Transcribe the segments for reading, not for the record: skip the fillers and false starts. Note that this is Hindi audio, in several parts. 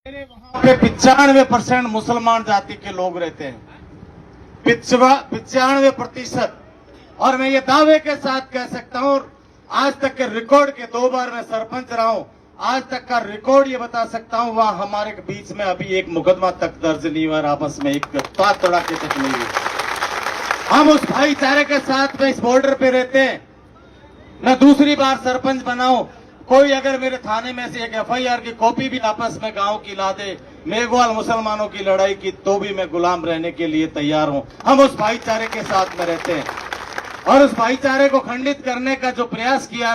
वहां पे 95% मुसलमान जाति के लोग रहते हैं, 95%। और मैं ये दावे के साथ कह सकता हूं, आज तक के रिकॉर्ड के 2 बार मैं सरपंच रहा हूं, आज तक का रिकॉर्ड ये बता सकता हूं, वहां हमारे बीच में अभी एक मुकदमा तक दर्ज नहीं हुआ, आपस में एक बात तड़ाके तक नहीं हुई। हम उस भाईचारे के साथ में इस बॉर्डर पे रहते हैं। मैं दूसरी बार सरपंच बनाऊं, कोई अगर मेरे थाने में से एक एफआईआर की कॉपी भी आपस में गांव की ला दे, मेघवाल मुसलमानों की लड़ाई की, तो भी मैं गुलाम रहने के लिए तैयार हूं। हम उस भाईचारे के साथ में रहते हैं और उस भाईचारे को खंडित करने का जो प्रयास किया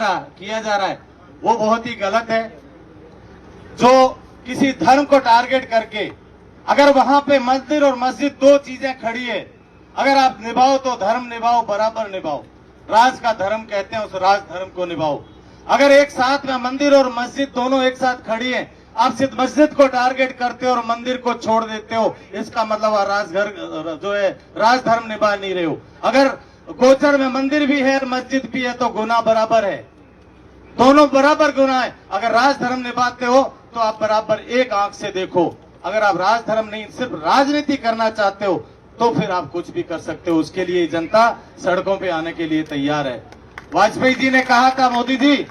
जा रहा है वो बहुत ही गलत है। जो किसी धर्म को टारगेट करके, अगर वहां पे मंदिर और मस्जिद 2 चीजें खड़ी है, अगर आप निभाओ तो धर्म निभाओ, बराबर निभाओ, राज का धर्म कहते हैं, उस राज धर्म को निभाओ। अगर एक साथ में मंदिर और मस्जिद दोनों एक साथ खड़ी है, आप सिर्फ मस्जिद को टारगेट करते हो और मंदिर को छोड़ देते हो, इसका मतलब राजघर जो है राज धर्म निभा नहीं रहे हो। अगर गोचर में मंदिर भी है मस्जिद भी है तो गुनाह बराबर है, दोनों बराबर गुनाह है। अगर राज धर्म निभाते हो तो आप बराबर एक आंख से देखो। अगर आप राज धर्म नहीं सिर्फ राजनीति करना चाहते हो तो फिर आप कुछ भी कर सकते हो। उसके लिए जनता सड़कों पे आने के लिए तैयार है। वाजपेयी जी ने कहा था, मोदी जी,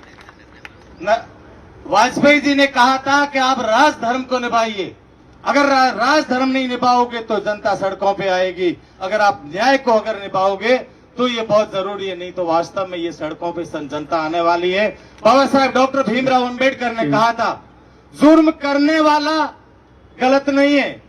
वाजपेयी जी ने कहा था कि आप राज धर्म को निभाइए। अगर राज धर्म नहीं निभाओगे तो जनता सड़कों पे आएगी। अगर आप न्याय को अगर निभाओगे तो ये बहुत जरूरी है, नहीं तो वास्तव में ये सड़कों पे जनता आने वाली है। बाबा साहब डॉक्टर भीमराव अंबेडकर ने कहा था, जुर्म करने वाला गलत नहीं है,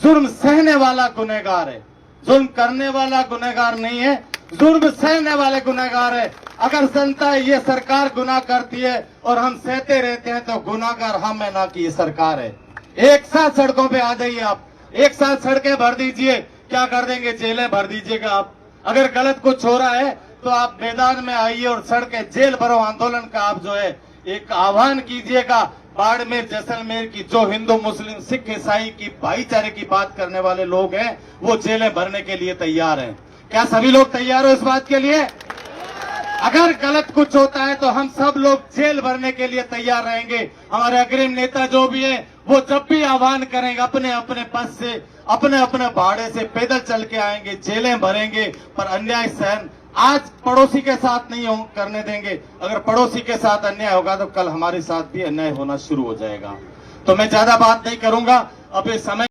जुर्म सहने वाला गुनहगार है। जुर्म करने वाला गुनहगार नहीं है, जुर्म सहने वाले गुनहगार है। अगर जनता ये सरकार गुनाह करती है और हम सहते रहते हैं तो गुनाहगार हम है, ना कि ये सरकार है। एक साथ सड़कों पे आ जाइए, आप एक साथ सड़कें भर दीजिए। क्या कर देंगे? जेलें भर दीजिएगा आप। अगर गलत कुछ हो रहा है तो आप मैदान में आइए और सड़कें जेल भरो आंदोलन का आप जो है एक आह्वान कीजिएगा। बाड़मेर जैसलमेर की जो हिंदू मुस्लिम सिख ईसाई की भाईचारे की बात करने वाले लोग हैं वो जेलें भरने के लिए तैयार हैं। क्या सभी लोग तैयार हो इस बात के लिए? अगर गलत कुछ होता है तो हम सब लोग जेल भरने के लिए तैयार रहेंगे। हमारे अग्रिम नेता जो भी है वो जब भी आह्वान करेंगे अपने अपने पद से, अपने अपने भाड़े से पैदल चल के आएंगे, जेलें भरेंगे, पर अन्याय सहन आज पड़ोसी के साथ नहीं करने देंगे। अगर पड़ोसी के साथ अन्याय होगा तो कल हमारे साथ भी अन्याय होना शुरू हो जाएगा। तो मैं ज्यादा बात नहीं करूंगा, अब इस समय